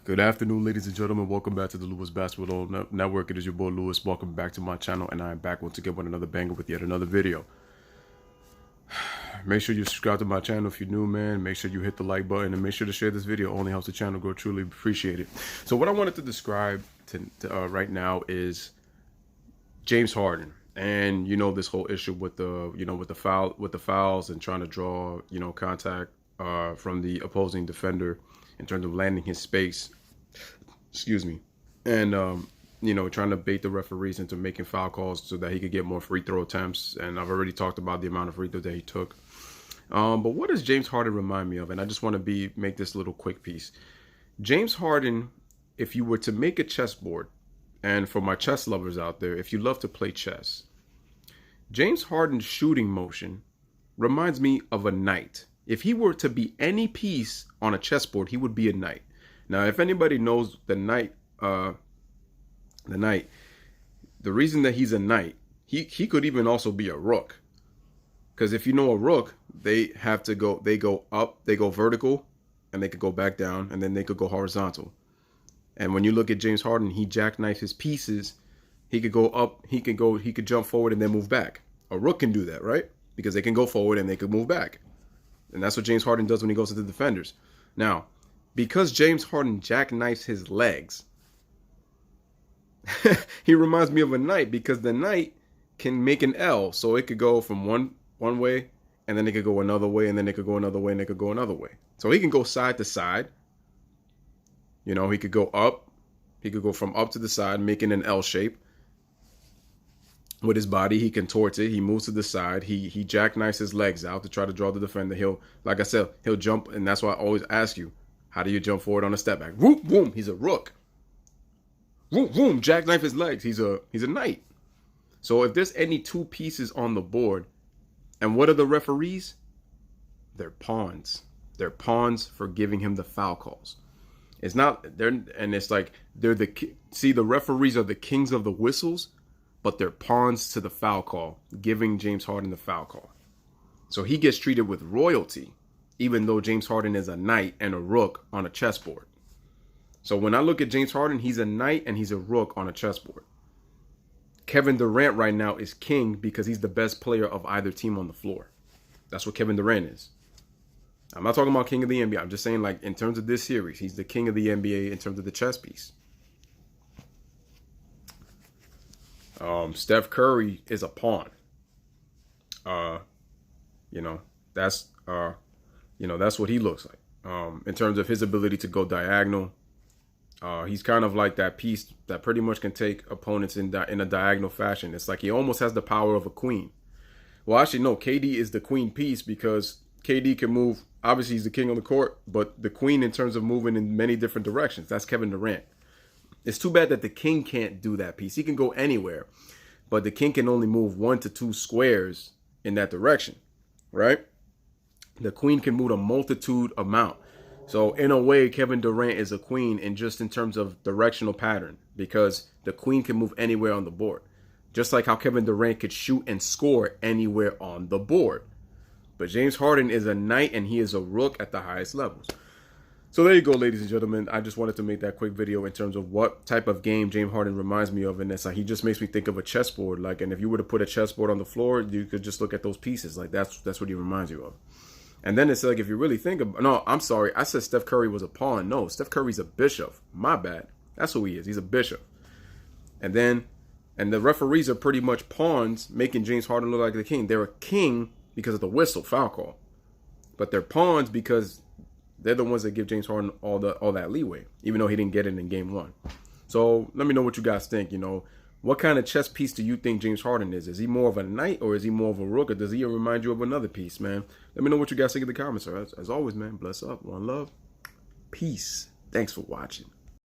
Good afternoon, ladies and gentlemen. Welcome back to the Lewis Basketball Network. It is your boy Lewis. Welcome back to my channel, and I am back once again with another banger with yet another video. Make sure you subscribe to my channel if you're new, man. Make sure you hit the like button and make sure to share this video. It only helps the channel grow. Truly appreciate it. So what I wanted to describe right now is James Harden, and this whole issue with the fouls and trying to draw contact from the opposing defender in terms of landing his space. Excuse me. And trying to bait the referees into making foul calls so that he could get more free throw attempts. And I've already talked about the amount of free throws that he took. But what does James Harden remind me of? And I just want to make this little quick piece. James Harden, if you were to make a chessboard, and for my chess lovers out there, if you love to play chess, James Harden's shooting motion reminds me of a knight. If he were to be any piece on a chessboard, he would be a knight. Now, if anybody knows the knight, the reason that he's a knight, he could even also be a rook. Because if you know a rook, they go up, they go vertical, and they could go back down, and then they could go horizontal. And when you look at James Harden, he jackknifes his pieces. He could go up, he could jump forward and then move back. A rook can do that, right? Because they can go forward and they could move back. And that's what James Harden does when he goes to the defenders. Now, because James Harden jackknifes his legs, he reminds me of a knight, because the knight can make an L. So it could go from one way, and then it could go another way, and then it could go another way, and it could go another way. So he can go side to side. He could go up. He could go from up to the side, making an L shape. With his body, he contorts it. He moves to the side. He jackknifes his legs out to try to draw the defender. Like I said, he'll jump, and that's why I always ask you, how do you jump forward on a step back? Whoop, boom, he's a rook. Whoop, boom, jackknife his legs. He's a knight. So if there's any two pieces on the board, and what are the referees? They're pawns. They're pawns for giving him the foul calls. It's not the referees are the kings of the whistles, but they're pawns to the foul call, giving James Harden the foul call. So he gets treated with royalty, even though James Harden is a knight and a rook on a chessboard. So when I look at James Harden, he's a knight and he's a rook on a chessboard. Kevin Durant right now is king because he's the best player of either team on the floor. That's what Kevin Durant is. I'm not talking about king of the NBA. I'm just saying, like, in terms of this series, he's the king of the NBA in terms of the chess piece. Steph Curry is a pawn. That's what he looks like. In terms of his ability to go diagonal, he's kind of like that piece that pretty much can take opponents in a diagonal fashion. It's like he almost has the power of a queen. Well, actually, no, KD is the queen piece because KD can move. Obviously, he's the king on the court, but the queen in terms of moving in many different directions. That's Kevin Durant. It's too bad that the king can't do that piece. He can go anywhere, but the king can only move 1 to 2 squares in that direction, right? The queen can move a multitude amount. So in a way, Kevin Durant is a queen in terms of directional pattern, because the queen can move anywhere on the board. Just like how Kevin Durant could shoot and score anywhere on the board. But James Harden is a knight and he is a rook at the highest levels. So there you go, ladies and gentlemen. I just wanted to make that quick video in terms of what type of game James Harden reminds me of. And it's like, he just makes me think of a chessboard. Like, and if you were to put a chessboard on the floor, you could just look at those pieces. Like, that's what he reminds you of. And then it's like, if you really think of, no, I'm sorry, I said Steph Curry was a pawn. No, Steph Curry's a bishop. My bad. That's who he is. He's a bishop. And the referees are pretty much pawns, making James Harden look like the king. They're a king because of the whistle, foul call. But they're pawns because they're the ones that give James Harden all that leeway, even though he didn't get it in game 1. So let me know what you guys think. What kind of chess piece do you think James Harden is? Is he more of a knight, or is he more of a rook, or does he remind you of another piece, man? Let me know what you guys think in the comments. As always, man, bless up, one love, peace. Thanks for watching.